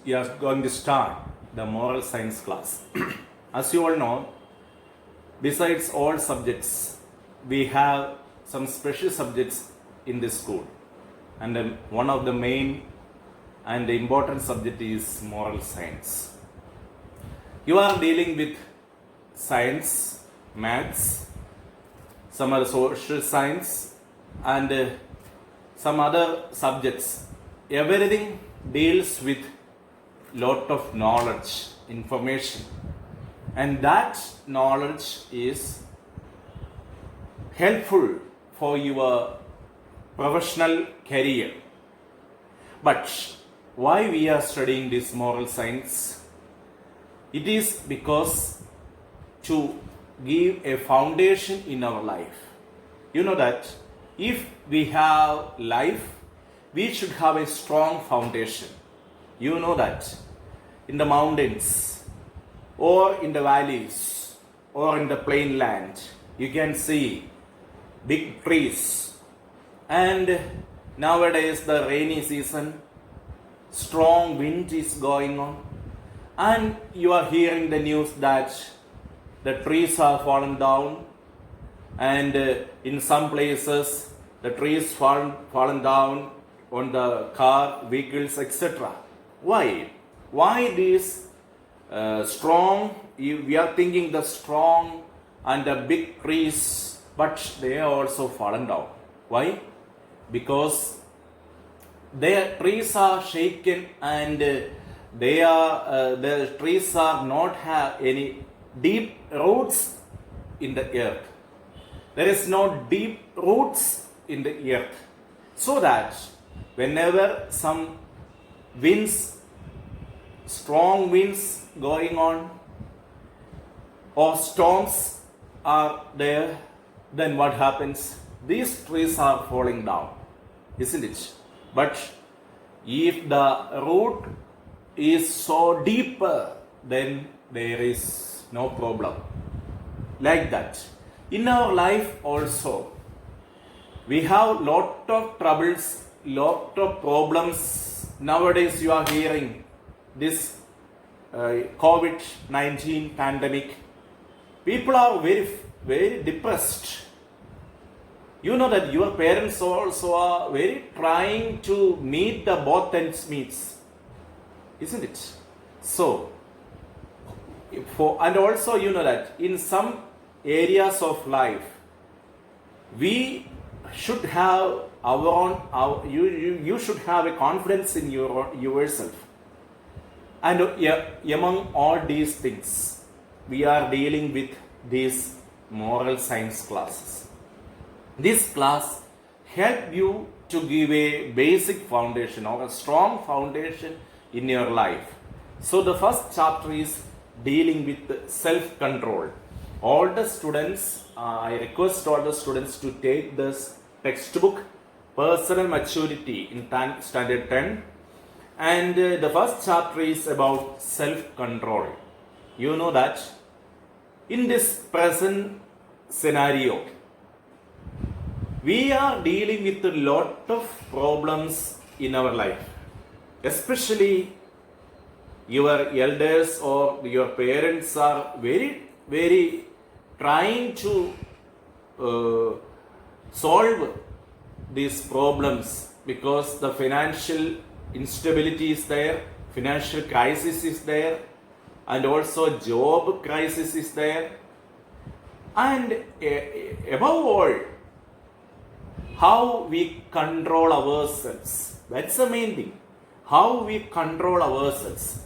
we are going to start the moral science class. As you all know, besides all subjects, we have some special subjects in this school. And one of the main and the important subject is moral science. You are dealing with science, maths, some other social science, and some other subjects. Everything deals with lot of knowledge, information, and that knowledge is helpful for your professional career. But why we are studying this moral science? It is because to give a foundation in our life. You know that if we have life, we should have a strong foundation. You know that in the mountains or in the valleys or in the plain land, you can see big trees. And nowadays the rainy season, strong wind is going on, and you are hearing the news that the trees are fallen down, and in some places the trees fallen down on the car, vehicles, etc. Why? Why this strong? We are thinking the strong and the big trees, but they are also fallen down. Why? Because their trees are shaken, and the trees are not have any deep roots in the earth. There is no deep roots in the earth, so that whenever some winds, strong winds going on, or storms are there, then what happens? These trees are falling down, isn't it? But if the root is so deeper, then there is no problem. Like that. In our life also, we have lot of troubles, lot of problems. Nowadays you are hearing this COVID-19 pandemic. People are very depressed. You know that your parents also are very trying to meet the both ends meets, isn't it? So, and also you know that in some areas of life, we should have you should have a confidence in yourself. And among all these things, we are dealing with these moral science classes. This class help you to give a basic foundation or a strong foundation in your life. So the first chapter is dealing with self-control. All the students, I request all the students to take this textbook, Personal Maturity in Standard 10. And the first chapter is about self-control. You know that in this present scenario, we are dealing with a lot of problems in our life. Especially your elders or your parents are very trying to solve these problems, because the financial instability is there, financial crisis is there, and also job crisis is there. And above all, how we control ourselves. That's the main thing. How we control ourselves.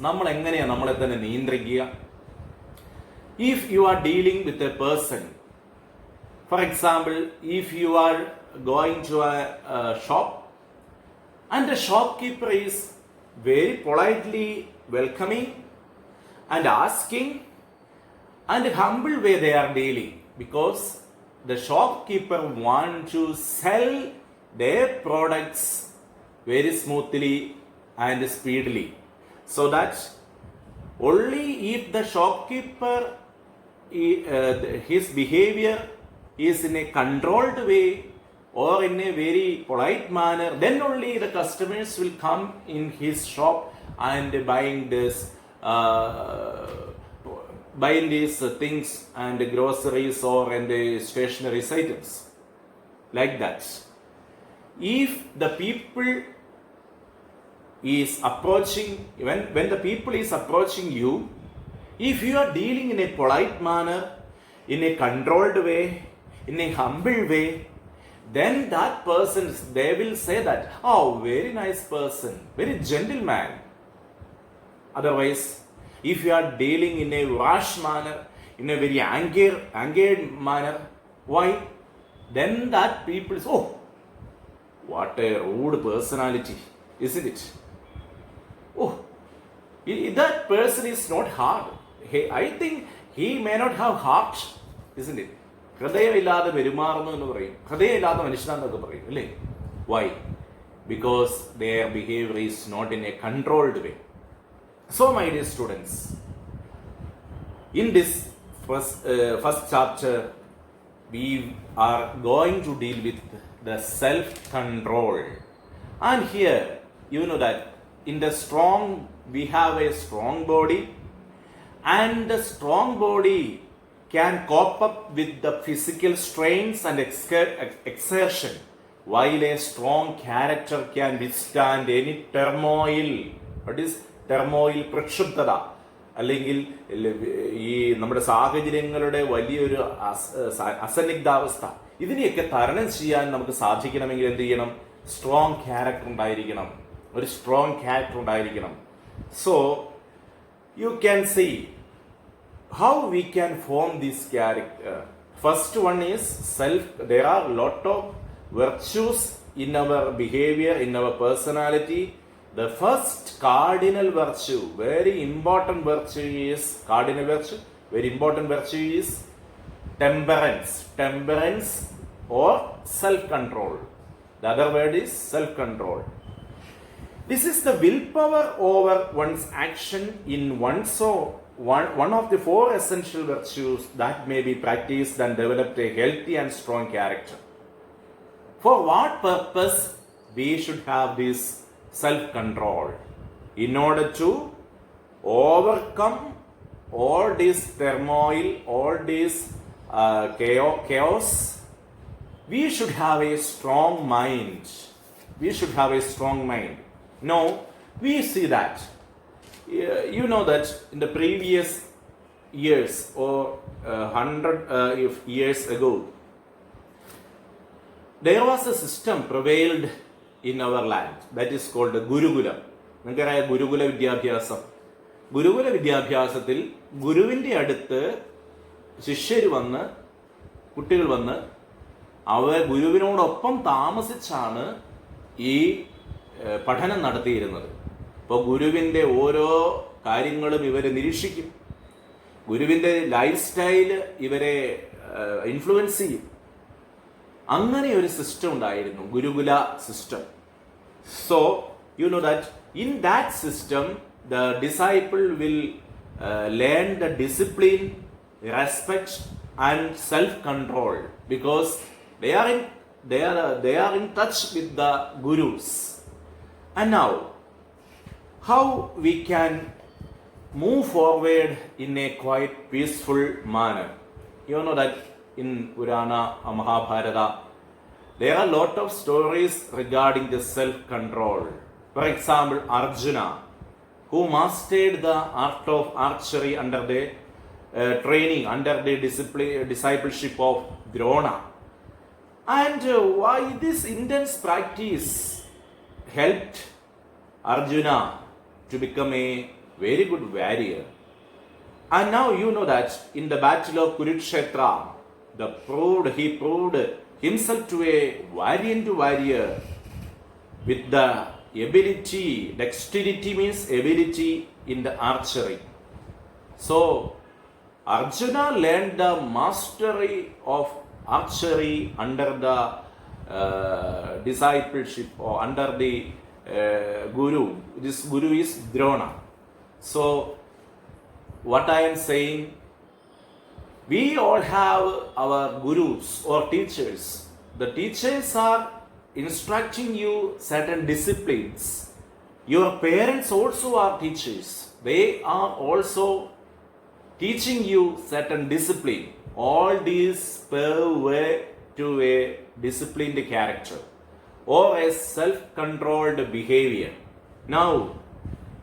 If you are dealing with a person, for example, if you are going to a shop, and the shopkeeper is very politely welcoming and asking, and humble way they are dealing, because the shopkeeper want to sell their products very smoothly and speedily, so that only if the shopkeeper his behavior is in a controlled way or in a very polite manner, then only the customers will come in his shop and buying these things and groceries or and stationery items like that. If the people is approaching, when the people is approaching you, if you are dealing in a polite manner, in a controlled way, in a humble way, then that person, they will say that, oh, very nice person, very gentleman. Otherwise, if you are dealing in a rash manner, in a very angered manner, why? Then that people say, oh, what a rude personality, isn't it? Oh, that person is not hard. Hey, I think he may not have heart, isn't it? ഹൃദയമില്ലാതെ പെരുമാറുന്നു എന്ന് പറയും, ഹൃദയമില്ലാത്ത മനുഷ്യനാന്നൊക്കെ പറയും അല്ലേ? Why? Because their behavior is not in a controlled way. So, my dear students, in this first chapter, we are going to deal with the self-control. And here, you know that in the strong, we have a strong body, and the strong body can cope up with the physical strains and exertion, while a strong character can withstand any turmoil. What is turmoil? പ്രക്ഷുബ്ധത, അല്ലെങ്കിൽ ഈ നമ്മുടെ സാഹചര്യങ്ങളുടെ വലിയൊരു അസന്നിഗ്ധാവസ്ഥ, ഇതിനെയൊക്കെ തരണം ചെയ്യാൻ നമുക്ക് സാധിക്കണമെങ്കിൽ എന്ത് ചെയ്യണം? സ്ട്രോങ് ക്യാരക്ടർ ഉണ്ടായിരിക്കണം, ഒരു സ്ട്രോങ് ക്യാരക്ടർ ഉണ്ടായിരിക്കണം. So you can see how we can form this character. First one is self. There are a lot of virtues in our behavior, in our personality. The first cardinal virtue, very important virtue is temperance. Temperance or self-control. The other word is self-control. This is the willpower over one's action in one's soul. One of the four essential virtues that may be practiced and developed a healthy and strong character. For what purpose we should have this self-control? In order to overcome all this turmoil, all this chaos, we should have a strong mind. Now, we see that. You know that in the previous years or 100 years ago, there was a system prevailed in our land that is called Gurukulam. നിങ്ങൾക്കറിയാം ഗുരുകുല വിദ്യാഭ്യാസം. ഗുരുകുല വിദ്യാഭ്യാസത്തിൽ ഗുരുവിൻ്റെ അടുത്ത് കുട്ടികൾ വന്ന് ഗുരുവിനോടൊപ്പം താമസിച്ചാണ് ഈ പഠനം നടത്തിയിരുന്നത്. അപ്പോൾ ഗുരുവിൻ്റെ ഓരോ കാര്യങ്ങളും ഇവരെ നിരീക്ഷിക്കും, ഗുരുവിൻ്റെ ലൈഫ് സ്റ്റൈല് ഇവരെ ഇൻഫ്ലുവൻസ് ചെയ്യും. അങ്ങനെ ഒരു സിസ്റ്റം ഉണ്ടായിരുന്നു, ഗുരുകുല system. So you know that in that system the disciple will learn the discipline, respect and self control, because they are in touch with the gurus. And now, how we can move forward in a quite peaceful manner? You know that in Purana, Mahabharata, there are a lot of stories regarding the self-control. For example, Arjuna, who mastered the art of archery under the training, under the discipleship of Drona. And why this intense practice helped Arjuna to become a very good warrior. And now you know that in the battle of Kurukshetra, he proved himself to a valiant warrior with the ability, dexterity means ability in the archery. So Arjuna learned the mastery of archery under the discipleship or under the guru. This guru is Drona. So what I am saying, we all have our gurus or teachers. The teachers are instructing you certain disciplines Your parents also are teachers. They are also teaching you certain discipline. All these pave way to a disciplined character or a self-controlled behavior. Now,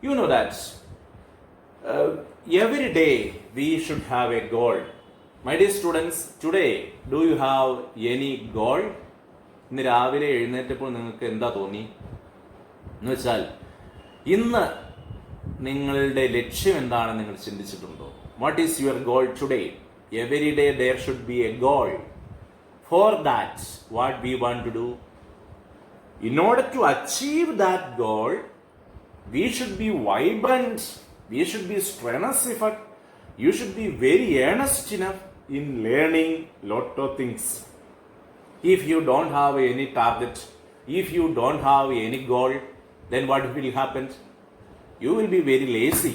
you know that every day we should have a goal. My dear students, today, do you have any goal? ഇന്ന് രാവിലെ എഴുന്നേറ്റപ്പോൾ നിങ്ങൾക്ക് എന്താ തോന്നി എന്ന് വെച്ചാൽ ഇന്ന് നിങ്ങളുടെ ലക്ഷ്യം എന്താണെന്ന് നിങ്ങൾ ചിന്തിച്ചിട്ടുണ്ടോ? What is your goal today? Every day there should be a goal. For that what we want to do, in order to achieve that goal, we should be vibrant, we should be strenuous effort, you should be very earnest enough in learning lot of things. If you don't have any target, if you don't have any goal, then what will happen? You will be very lazy.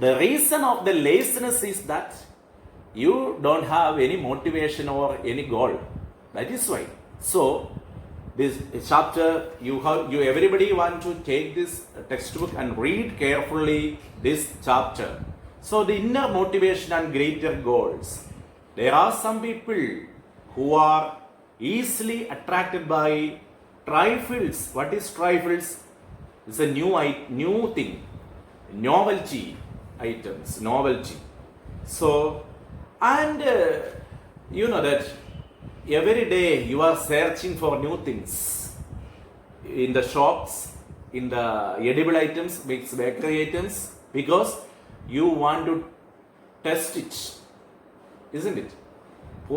The reason of the laziness is that you don't have any motivation or any goal. That is why. So this chapter, you everybody want to take this textbook and read carefully this chapter. So the inner motivation and greater goals. There are some people who are easily attracted by trifles. What is trifles? It's a new thing, novelty items, novelty. So and you know that every day you are searching for new things in the shops, in the edible items, mixed bakery items, because you want to test it, isn't it?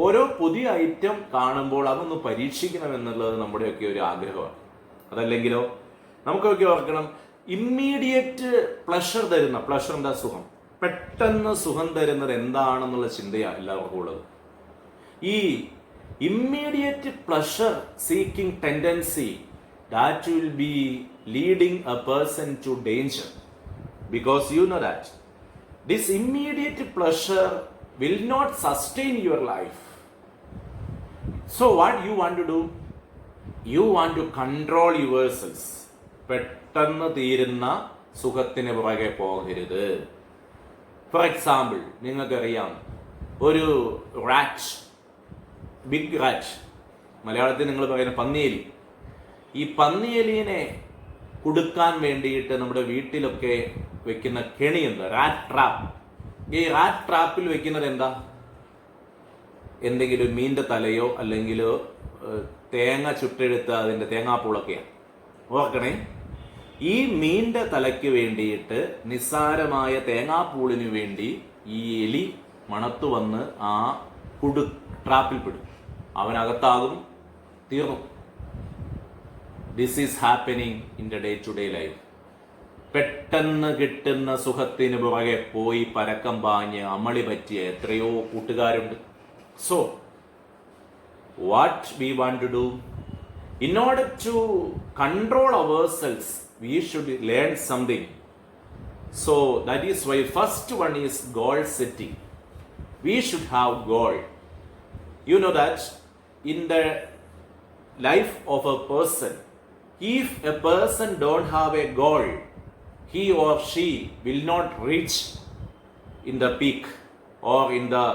ഓരോ പുതിയ item കാണുമ്പോൾ അതൊന്ന് പരീക്ഷിക്കണമെന്നുള്ളത് നമ്മുടെയൊക്കെ ഒരു ആഗ്രഹമാണ്. അതല്ലെങ്കിലോ നമുക്കൊക്കെ ഓർക്കണം, immediate pleasure തരുന്ന, പ്ലഷർ എന്താ? സുഖം. പെട്ടെന്ന് സുഖം തരുന്നത് എന്താണെന്നുള്ള ചിന്തയാണ് എല്ലാവർക്കും ഉള്ളത്. ഈ immediate pleasure seeking tendency, that will be leading a person to danger, because you know that this immediate pleasure will not sustain your life. So what you want to do? You want to control yourselves. പെട്ടെന്ന് തീരുന്ന സുഖത്തിന് പുറകെ പോകരുത്. For example, നിങ്ങൾക്കറിയാം ഒരു rat, big rat, മലയാളത്തിൽ നിങ്ങൾ പറയുന്ന പന്നിയെലി. ഈ പന്നിയെലിനെ കൊടുക്കാൻ വേണ്ടിയിട്ട് നമ്മുടെ വീട്ടിലൊക്കെ വെക്കുന്ന കെണിയുണ്ട്, റാറ്റ് ട്രാപ്പ്. ഈ റാറ്റ് ട്രാപ്പിൽ വെക്കുന്നത് എന്താ? എന്തെങ്കിലും മീൻ്റെ തലയോ അല്ലെങ്കിൽ തേങ്ങ ചുട്ടെടുത്ത അതിൻ്റെ തേങ്ങാപ്പൂളൊക്കെയാണ്. ഓർക്കണേ, ഈ മീൻ്റെ തലയ്ക്ക് വേണ്ടിയിട്ട് നിസ്സാരമായ തേങ്ങാപ്പൂളിന് വേണ്ടി ഈ എലി മണത്തു വന്ന് ആ ട്രാപ്പിൽ പെടും. അവനകത്താകും, തീർന്നു. This is happening in the day to day life. പെട്ടെന്ന് കിട്ടുന്ന സുഖത്തിന് പുറകെ പോയി പരക്കം പാഞ്ഞ് അമളി പറ്റിയ എത്രയോ കൂട്ടുകാരുണ്ട്. So what we want to do? In order to control ourselves we should learn something. So that is why first one is goal setting. We should have goal. You know that in the life of a person, if a person don't have a goal, he or she will not reach in the peak or in the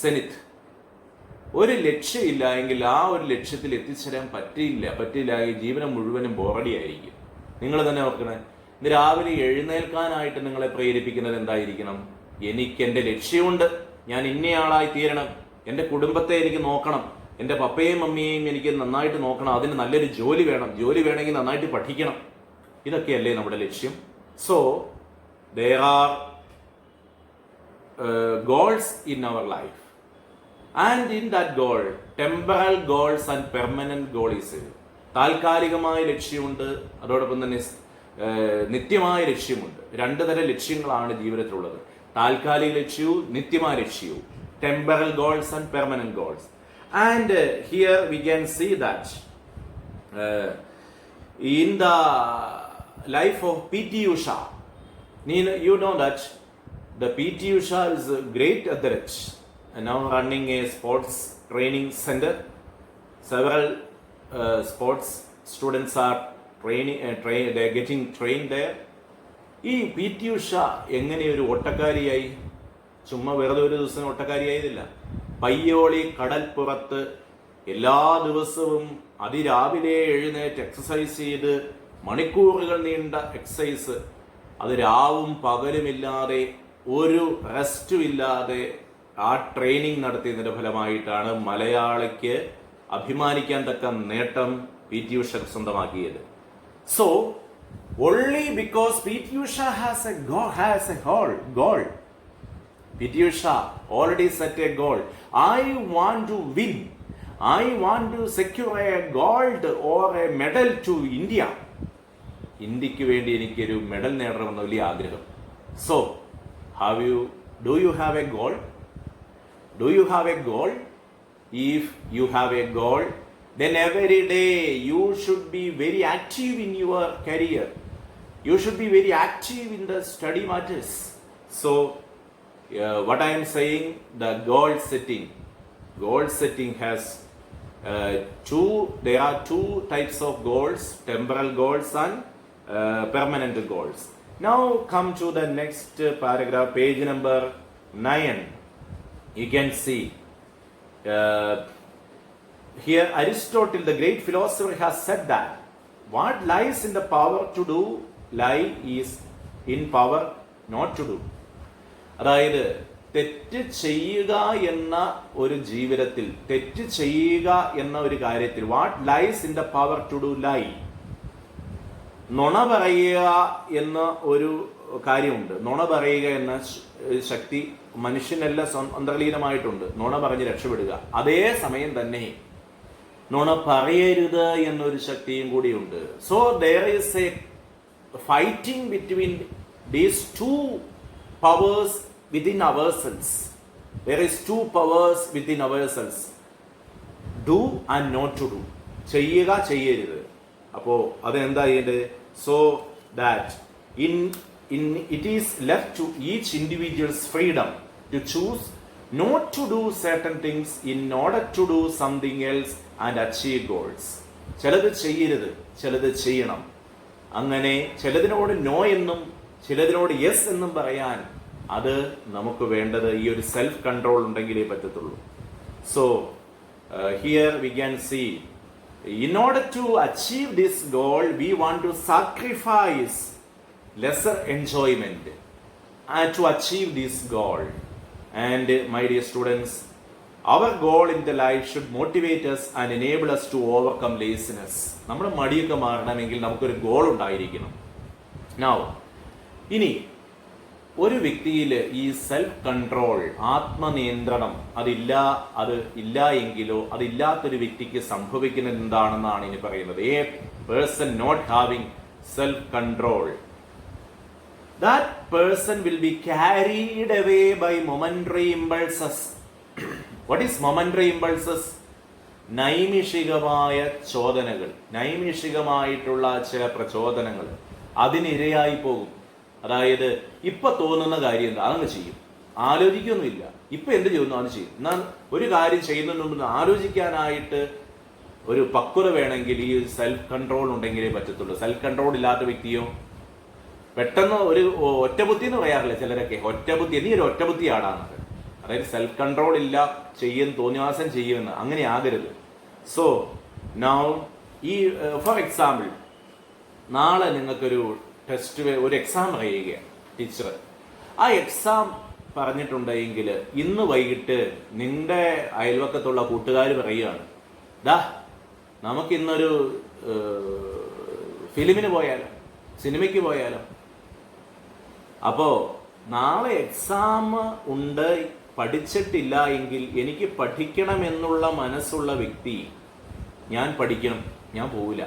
zenith. ഒരു ലക്ഷ്യമില്ല എങ്കിൽ ആ ഒരു ലക്ഷ്യത്തിൽ എത്തിച്ചേരാൻ പറ്റില്ല ഈ ജീവനം മുഴുവനും ബോറടിയായിരിക്കും. നിങ്ങൾ തന്നെ ഓർക്കണേ, ഇന്ന് രാവിലെ എഴുന്നേൽക്കാനായിട്ട് നിങ്ങളെ പ്രേരിപ്പിക്കുന്നത് എന്തായിരിക്കണം? എനിക്ക് എൻ്റെ ലക്ഷ്യമുണ്ട്, ഞാൻ ഇന്നയാളായി തീരണം, എൻ്റെ കുടുംബത്തെ എനിക്ക് നോക്കണം, എൻ്റെ പപ്പയെയും മമ്മിയെയും എനിക്ക് നന്നായിട്ട് നോക്കണം, അതിന് നല്ലൊരു ജോലി വേണം, ജോലി വേണമെങ്കിൽ നന്നായിട്ട് പഠിക്കണം. ഇതൊക്കെയല്ലേ നമ്മുടെ ലക്ഷ്യം. So there are goals in our life, and in that goal, temporal goals and permanent goals. താൽക്കാലികമായ ലക്ഷ്യമുണ്ട്, അതോടൊപ്പം തന്നെ നിത്യമായ ലക്ഷ്യമുണ്ട്. രണ്ടു തരം ലക്ഷ്യങ്ങളാണ് ജീവിതത്തിലുള്ളത്, താൽക്കാലിക ലക്ഷ്യവും നിത്യമായ ലക്ഷ്യവും. Temporal goals and permanent goals. And here we can see that in the life of P.T. Usha, you know that the P.T. Usha is a great athlete and now running a sports training center. Several sports students are getting trained there. ഈ P T Usha എങ്ങനെ ഒരു ഓട്ടക്കാരിയായി? ചുമ്മാ വെറുതെ ഒരു ദിവസം ഓട്ടക്കാരിയായതില്ല. പയ്യോളി കടൽപ്പുറത്ത് എല്ലാ ദിവസവും അതിരാവിലെ എഴുന്നേറ്റ് എക്സസൈസ് ചെയ്ത് മണിക്കൂറുകൾ നീണ്ട എക്സസൈസ്, അത് രാവും പകലുമില്ലാതെ ഒരു റെസ്റ്റും ഇല്ലാതെ ആ ട്രെയിനിങ് നടത്തിയതിന്റെ ഫലമായിട്ടാണ് മലയാളിക്ക് അഭിമാനിക്കാൻ തക്ക നേട്ടം പി ടി ഉഷ സ്വന്തമാക്കിയത്. So only because PT Usha has a goal. PT Usha already set a goal. I want to win. I want to secure a gold or a medal to India. ഇന്ത്യക്ക് വേണ്ടി എനിക്കൊരു medal നേടണമെന്ന വലിയ ആഗ്രഹം. So, do you have a goal? Do you have a goal? If you have a goal, then every day you should be very active in your career. You should be very active in the study matters. So, what I am saying, the goal setting has there are two types of goals, temporal goals and permanent goals. Now come to the next paragraph, page number 9. You can see here Aristotle, the great philosopher, has said that what lies in the power to do lie is in power not to do. അതായത് തെറ്റ് ചെയ്യുക എന്ന ഒരു ജീവിതത്തിൽ, തെറ്റ് ചെയ്യുക എന്ന ഒരു കാര്യത്തിൽ, what lies in the power to do lie, നുണ പറയുക എന്ന ഒരു കാര്യമുണ്ട്. നുണ പറയുക എന്ന ശക്തി മനുഷ്യനെല്ലാം അന്തർലീനമായിട്ടുണ്ട്. നുണ പറഞ്ഞ് രക്ഷപ്പെടുക. അതേ സമയം തന്നെ നുണ പറയരുത് എന്നൊരു ശക്തിയും കൂടിയുണ്ട്. So there is a fighting between these two powers within ourselves. There is two powers within ourselves. Do and not to do. ചെയ്യുക, ചെയ്യരുത്. അപ്പോൾ അതെന്താ ചെയ്യേണ്ടത്? So that it is left to each individual's freedom to choose not to do certain things in order to do something else and achieve goals. ചിലത് ചെയ്യരുത്, ചിലത് ചെയ്യണം. അങ്ങനെ ചിലതിനോട് നോ എന്നും ചിലതിനോട് യെസ് എന്നും പറയാൻ അത് നമുക്ക് വേണ്ടത് ഈ ഒരു സെൽഫ് കൺട്രോൾ ഉണ്ടെങ്കിലേ പറ്റത്തുള്ളൂ. So here we can see, in order to achieve this goal we want to sacrifice lesser enjoyment and to achieve this goal. And my dear students, our goal in the life should motivate us and enable us to overcome laziness. നമ്മുടെ മടിയൊക്കെ മാറണമെങ്കിൽ നമുക്കൊരു goal ഉണ്ടായിരിക്കണം. Now, ഇനി ഒരു വ്യക്തിയിൽ ഈ self control, ആത്മനിയന്ത്രണം അത് ഇല്ല എങ്കിലോ അതില്ലാത്തൊരു വ്യക്തിക്ക് സംഭവിക്കുന്നത് എന്താണെന്നാണ് ഇനി പറയുന്നത്. A person not having self control, that person will be carried away by momentary impulses. What is momentary impulses? നൈമിഷികമായ ചോദനകൾ, നൈമിഷികമായിട്ടുള്ള ചില പ്രചോദനങ്ങൾ, അതിനിരയായി പോകും. അതായത് ഇപ്പൊ തോന്നുന്ന കാര്യം എന്താ അതങ്ങ് ചെയ്യും, ആലോചിക്കൊന്നുമില്ല. ഇപ്പൊ എന്ത് ചെയ്യുന്നു അത് ചെയ്യും. എന്നാൽ ഒരു കാര്യം ചെയ്യുന്നുണ്ടെന്ന് ആലോചിക്കാനായിട്ട് ഒരു പക്വത വേണമെങ്കിൽ ഈ സെൽഫ് കൺട്രോൾ ഉണ്ടെങ്കിലേ പറ്റത്തുള്ളൂ. സെൽഫ് കൺട്രോൾ ഇല്ലാത്ത വ്യക്തിയോ പെട്ടെന്ന് ഒരു ഒറ്റബുദ്ധി എന്ന് പറയാറില്ല ചിലരൊക്കെ, ഒറ്റബുദ്ധി, നീ ഒരു ഒറ്റബുദ്ധി ആടാന്നത്. അതായത് സെൽഫ് കൺട്രോൾ ഇല്ല, തോന്നിവാസം ചെയ്യുമെന്ന്, അങ്ങനെ ആകരുത്. സോ നൗ ഈ ഫോർ എക്സാമ്പിൾ, നാളെ നിങ്ങൾക്കൊരു ഒരു എക്സാം പറയുകയാണ് ടീച്ചർ. ആ എക്സാം പറഞ്ഞിട്ടുണ്ടെങ്കിൽ ഇന്ന് വൈകിട്ട് നിങ്ങളുടെ അയൽവക്കത്തുള്ള കൂട്ടുകാർ പറയുകയാണ്, ദാ നമുക്കിന്നൊരു ഫിലിമിന് പോയാലോ, സിനിമയ്ക്ക് പോയാലോ. അപ്പോൾ നാളെ എക്സാം ഉണ്ട്, പഠിച്ചിട്ടില്ല എങ്കിൽ എനിക്ക് പഠിക്കണമെന്നുള്ള മനസ്സുള്ള വ്യക്തി ഞാൻ പഠിക്കണം, ഞാൻ പോവില്ല.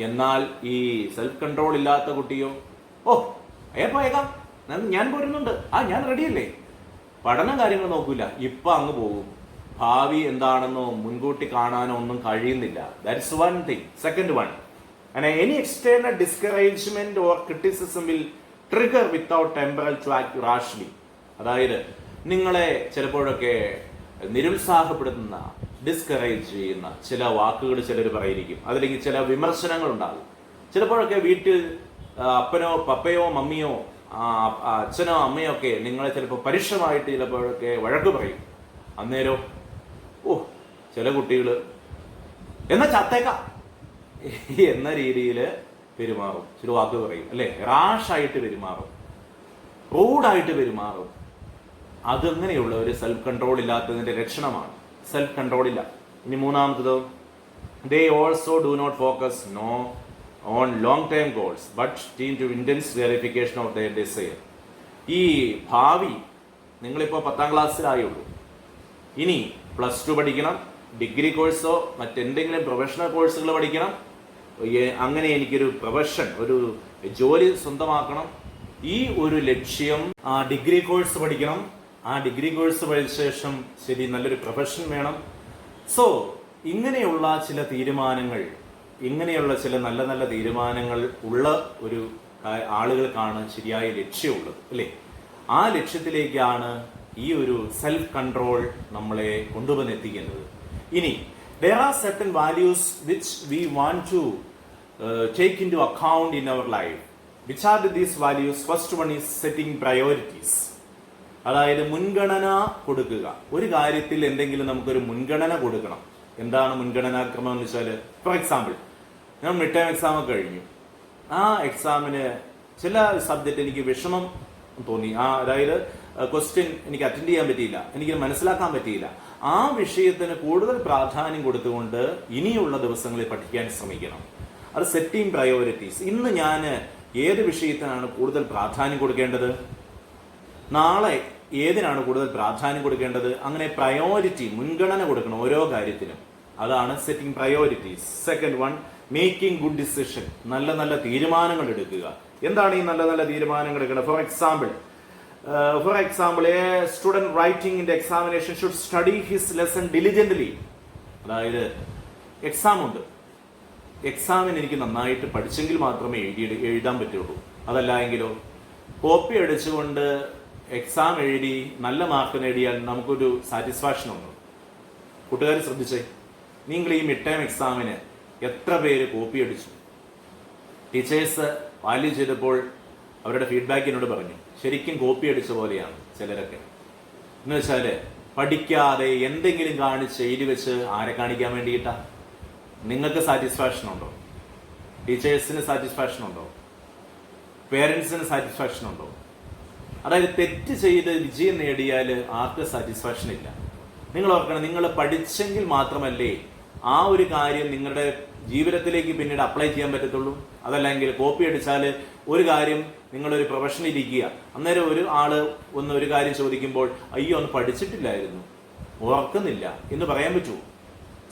എന്നാൽ ഈ സെൽഫ് കൺട്രോൾ ഇല്ലാത്ത കുട്ടിയോ, പോയേക്കാം, ഞാൻ പോരുന്നുണ്ട്, ഞാൻ റെഡിയല്ലേ, പഠന കാര്യങ്ങൾ നോക്കൂല, ഇപ്പൊ അങ്ങ് പോകും. ഭാവി എന്താണെന്നോ മുൻകൂട്ടി കാണാനോ ഒന്നും കഴിയുന്നില്ല. That's one thing. Second one, any external discouragement or criticism will trigger without temporal to act rashly. അതായത് നിങ്ങളെ ചിലപ്പോഴൊക്കെ നിരുത്സാഹപ്പെടുത്തുന്ന, ഡിസ്കറേജ് ചെയ്യുന്ന ചില വാക്കുകൾ ചിലർ പറയിരിക്കും, അതിലേക്ക് ചില വിമർശനങ്ങൾ ഉണ്ടാകും. ചിലപ്പോഴൊക്കെ വീട്ടിൽ അപ്പനോ പപ്പയോ മമ്മിയോ അച്ഛനോ അമ്മയോ ഒക്കെ നിങ്ങളെ ചിലപ്പോൾ പരുഷമായിട്ട് ചിലപ്പോഴൊക്കെ വഴക്ക് പറയും. അന്നേരം ചില കുട്ടികൾ എന്നാ ചത്തേക്കാം എന്ന രീതിയിൽ പെരുമാറും. ചില വാക്ക് പറയും അല്ലെ, റാഷായിട്ട് പെരുമാറും, റൂഡായിട്ട് പെരുമാറും. അതങ്ങനെയുള്ള ഒരു സെൽഫ് കൺട്രോൾ ഇല്ലാത്തതിന്റെ ലക്ഷണമാണ്. സെൽഫ് കൺട്രോൾ ഇല്ല. ഇനി മൂന്നാമത്തത്, they also do not focus on long term goals but tend to intense verification of their desire. ഈ ഭാവി, നിങ്ങളിപ്പോൾ 10ാം ക്ലാസ്സിലായുള്ളൂ, ഇനി +2 പഠിക്കണം, ഡിഗ്രി കോഴ്സോ മറ്റെന്തെങ്കിലും പ്രൊഫഷണൽ കോഴ്സുകൾ പഠിക്കണം, അങ്ങനെ എനിക്കൊരു പ്രൊഫഷൻ, ഒരു ജോലി സ്വന്തമാക്കണം. ഈ ഒരു ലക്ഷ്യം, ആ ഡിഗ്രി കോഴ്സ് പഠിക്കണം, ആ ഡിഗ്രി കോഴ്സ് പഠിച്ച ശേഷം ശരി നല്ലൊരു പ്രൊഫഷൻ വേണം. സോ ഇങ്ങനെയുള്ള ചില തീരുമാനങ്ങൾ, ഇങ്ങനെയുള്ള ചില നല്ല നല്ല തീരുമാനങ്ങൾ ഉള്ള ഒരു ആളുകൾക്കാണ് ശരിയായ ലക്ഷ്യമുള്ളത് അല്ലേ. ആ ലക്ഷ്യത്തിലേക്കാണ് ഈ ഒരു സെൽഫ് കൺട്രോൾ നമ്മളെ കൊണ്ടുവന്നെത്തിക്കുന്നത്. ഇനി there are certain values which we want to take into account in our life. Which are these values? First one is setting priorities. അതായത് മുൻഗണന കൊടുക്കുക. ഒരു കാര്യത്തിൽ എന്തെങ്കിലും നമുക്കൊരു മുൻഗണന കൊടുക്കണം. എന്താണ് മുൻഗണനാക്രമം എന്ന് വെച്ചാൽ, ഫോർ എക്സാമ്പിൾ, ഞാൻ മിഡ് ടേം എക്സാം ഒക്കെ കഴിഞ്ഞു. ആ എക്സാമിന് ചില സബ്ജക്റ്റ് എനിക്ക് വിഷമം തോന്നി. അതായത് ക്വസ്റ്റ്യൻ എനിക്ക് അറ്റൻഡ് ചെയ്യാൻ പറ്റിയില്ല, എനിക്ക് മനസ്സിലാക്കാൻ പറ്റിയില്ല. ആ വിഷയത്തിന് കൂടുതൽ പ്രാധാന്യം കൊടുത്തുകൊണ്ട് ഇനിയുള്ള ദിവസങ്ങളിൽ പഠിക്കാൻ ശ്രമിക്കണം. അത് സെറ്റിംഗ് പ്രയോറിറ്റീസ്. ഇന്ന് ഞാൻ ഏത് വിഷയത്തിനാണ് കൂടുതൽ പ്രാധാന്യം കൊടുക്കേണ്ടത്, നാളെ ഏതിനാണ് കൂടുതൽ പ്രാധാന്യം കൊടുക്കേണ്ടത്, അങ്ങനെ പ്രയോറിറ്റി, മുൻഗണന കൊടുക്കണം ഓരോ കാര്യത്തിനും. അതാണ് setting priorities. Second one, making good decision. നല്ല നല്ല തീരുമാനങ്ങൾ എടുക്കുക. എന്താണ് ഈ നല്ല നല്ല തീരുമാനങ്ങൾ എടുക്കുന്നത്? For example A student writing in the examination should study his lesson diligently. അതായത് എക്സാം ഉണ്ട്, എക്സാമിന് എനിക്ക് നന്നായിട്ട് പഠിച്ചെങ്കിൽ മാത്രമേ എഴുതാൻ പറ്റുള്ളൂ. അതല്ല എങ്കിലോ കോപ്പി അടിച്ചുകൊണ്ട് എക്സാം എഴുതി നല്ല മാർക്ക് നേടിയാൽ നമുക്കൊരു സാറ്റിസ്ഫാക്ഷൻ ഉണ്ട്. കൂട്ടുകാർ ശ്രദ്ധിച്ചേ, നിങ്ങൾ ഈ മിഡ് ടൈം എക്സാമിന് എത്ര പേര് കോപ്പി അടിച്ചു? ടീച്ചേഴ്സ് വാല്യൂ ചെയ്തപ്പോൾ അവരുടെ ഫീഡ്ബാക്ക് എന്നോട് പറഞ്ഞു, ശരിക്കും കോപ്പി അടിച്ച പോലെയാണ് ചിലരൊക്കെ. എന്ന് വെച്ചാല് പഠിക്കാതെ എന്തെങ്കിലും കാണിച്ച് എഴുതി വെച്ച് ആരെ കാണിക്കാൻ വേണ്ടിയിട്ടാ? നിങ്ങൾക്ക് സാറ്റിസ്ഫാക്ഷൻ ഉണ്ടോ? ടീച്ചേഴ്സിന് സാറ്റിസ്ഫാക്ഷൻ ഉണ്ടോ? പേരൻസിന് സാറ്റിസ്ഫാക്ഷൻ ഉണ്ടോ? അതായത് തെറ്റ് ചെയ്ത് വിജയം നേടിയാൽ ആർക്ക് സാറ്റിസ്ഫാക്ഷൻ ഇല്ല. നിങ്ങൾ ഓർക്കണം, നിങ്ങൾ പഠിച്ചെങ്കിൽ മാത്രമല്ലേ ആ ഒരു കാര്യം നിങ്ങളുടെ ജീവിതത്തിലേക്ക് പിന്നീട് അപ്ലൈ ചെയ്യാൻ പറ്റത്തുള്ളൂ. അതല്ലെങ്കിൽ കോപ്പി അടിച്ചാൽ ഒരു കാര്യം, നിങ്ങളൊരു പ്രൊഫഷനിൽ ഇരിക്കുക, അന്നേരം ഒരു കാര്യം ചോദിക്കുമ്പോൾ അയ്യോ ഒന്ന് പഠിച്ചിട്ടില്ലായിരുന്നു, ഓർക്കുന്നില്ല എന്ന് പറയാൻ പറ്റുമോ?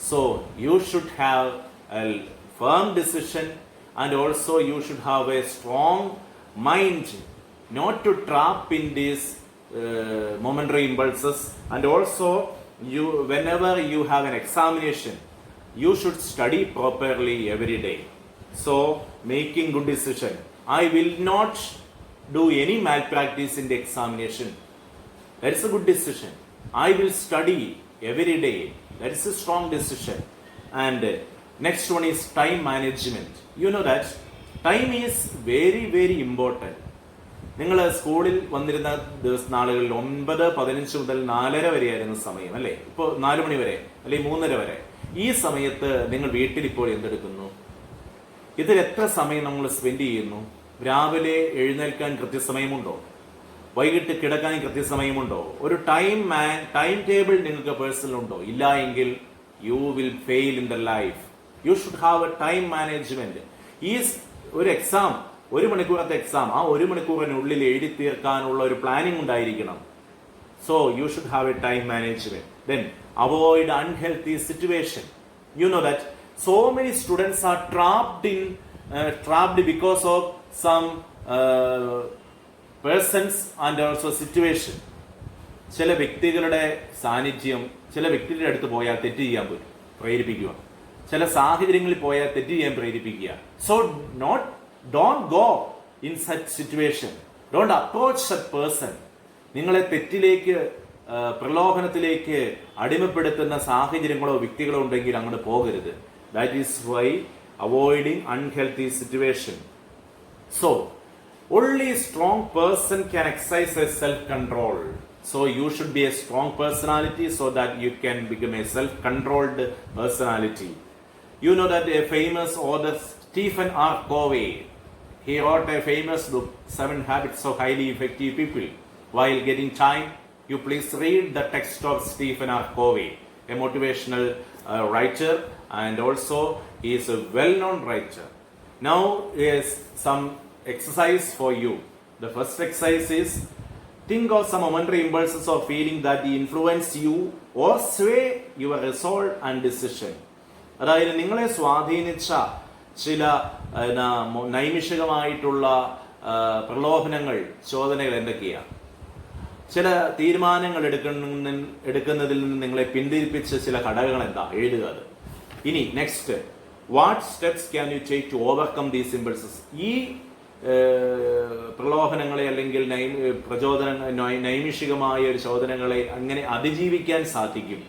So you should have A firm decision and also you should have A strong mind not to trap in these momentary impulses. And also whenever you have an examination, you should study properly every day. So making good decision, I will not do any malpractice in the examination. That is a good decision. I will study every day. That is a strong decision. And next one is time management. You know that time is very very important. നിങ്ങൾ സ്കൂളിൽ വന്നിരുന്ന നാളുകളിൽ 9:15 മുതൽ 4:30 വരെയായിരുന്നു സമയം അല്ലേ? ഇപ്പോൾ 4 മണി വരെ അല്ലെങ്കിൽ 3:30 വരെ. ഈ സമയത്ത് നിങ്ങൾ വീട്ടിൽ ഇപ്പോൾ എന്തെടുക്കുന്നു? ഇതിൽ എത്ര സമയം നമ്മൾ സ്പെൻഡ് ചെയ്യുന്നു? രാവിലെ എഴുന്നേൽക്കാൻ കൃത്യസമയമുണ്ടോ? വൈകിട്ട് കിടക്കാൻ കൃത്യസമയമുണ്ടോ? ഒരു ടൈം ടേബിൾ നിങ്ങൾക്ക് പേഴ്സണൽ ഉണ്ടോ? ഇല്ല എങ്കിൽ you will fail in the life. You should have A time management. ഈ ഒരു എക്സാം, 1 മണിക്കൂറത്തെ എക്സാം, ആ 1 മണിക്കൂറിനുള്ളിൽ എഴുതി തീർക്കാനുള്ള ഒരു പ്ലാനിംഗ് ഉണ്ടായിരിക്കണം. So you should have A time management. Then avoid unhealthy situation. You know that so many students are trapped because of some persons and also situation. ചില വ്യക്തികളുടെ സാന്നിധ്യം, ചില വ്യക്തികളുടെ അടുത്ത് പോയാൽ തെറ്റ് ചെയ്യാൻ പ്രേരിപ്പിക്കുക, ചില സാഹചര്യങ്ങളിൽ പോയാൽ തെറ്റ് ചെയ്യാൻ പ്രേരിപ്പിക്കുക. So don't go in such situation. Don't approach such person. നിങ്ങളെ തെറ്റിലേക്ക്, പ്രലോഭനത്തിലേക്ക് അടിമപ്പെടുത്തുന്ന സാഹചര്യങ്ങളോ വ്യക്തികളോ ഉണ്ടെങ്കിൽ അങ്ങോട്ട് പോകരുത്. That is why avoiding unhealthy situation. So, only a strong person can exercise a self-control. So you should be a strong personality so that you can become a self-controlled personality. You know that a famous author, Stephen R. Covey, he wrote a famous book, 7 Habits of Highly Effective People. While getting time, you please read the text of Stephen R. Covey, a motivational writer, and also he is a well-known writer. Now is some exercise for you. The first exercise is think of some momentary impulses or feeling that influence you or sway your resolve and decision. അതായത് നിങ്ങളെ സ്വാധീനിച്ച ചില നൈമിഷികമായിട്ടുള്ള പ്രലോഭനങ്ങൾ, ചോദനകൾ എന്തൊക്കെയാണ്? ചില തീരുമാനങ്ങൾ എടുക്കുന്നതിൽ നിന്ന് നിങ്ങളെ പിന്തിരിപ്പിച്ച ചില ഘടകങ്ങൾ എന്താ? എഴുതുക അത്. ഇനി next, what steps can you take to overcome these impulses? ഈ പ്രലോഭനങ്ങളെ അല്ലെങ്കിൽ നൈമിഷികമായ ഒരു ചോദനകളെ അങ്ങനെ അതിജീവിക്കാൻ സാധിക്കും.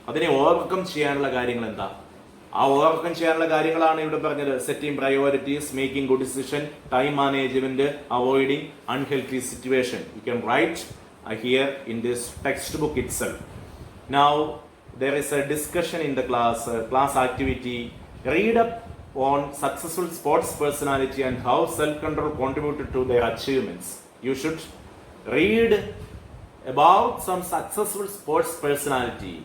അതിനെ ഓവർകം ചെയ്യാനുള്ള കാര്യങ്ങൾ എന്താ? ആ ഓവർകം ചെയ്യാനുള്ള കാര്യങ്ങളാണ് ഇവിടെ പറഞ്ഞത്. Setting priorities, making good decision, time management, avoiding unhealthy situation. You can write here in this textbook itself. Now there is a discussion in the class activity. Read up on successful sports personality and how self-control contributed to their achievements. You should read about some successful sports personality.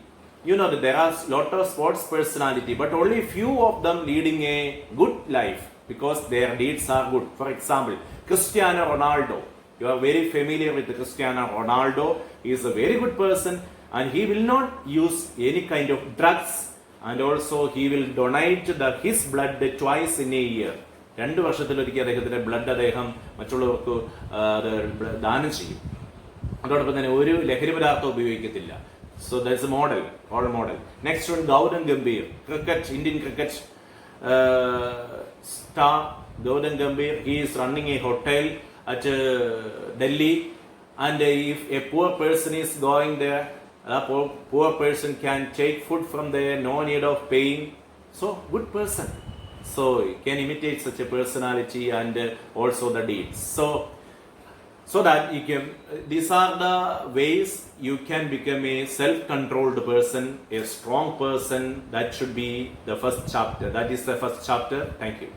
You know that there are a lot of sports personality, but only few of them leading a good life because their deeds are good. For example, Cristiano Ronaldo. You are very familiar with Cristiano Ronaldo. He is a very good person and he will not use any kind of drugs, and also he will donate his blood twice in a year. 2 വർഷത്തിലൊരിക്കൽ അദ്ദേഹത്തിന്റെ blood അദ്ദേഹം മറ്റുള്ളവർക്ക് ദാനം ചെയ്യും. അതോടൊപ്പം തന്നെ ഒരു ലഹരി പദാർത്ഥം ഉപയോഗിക്കത്തില്ല. So that's a model, role model. Next one, Gautam Gambhir, cricket, Indian cricket star Gautam Gambhir. He is running a hotel at Delhi, and if a poor person is going there, a poor person can take food from there, no need of paying. So good person, so you can imitate such a personality and also the deeds. So that you can, these are the ways you can become a self-controlled person, a strong person. That should be the first chapter. That is the first chapter. Thank you.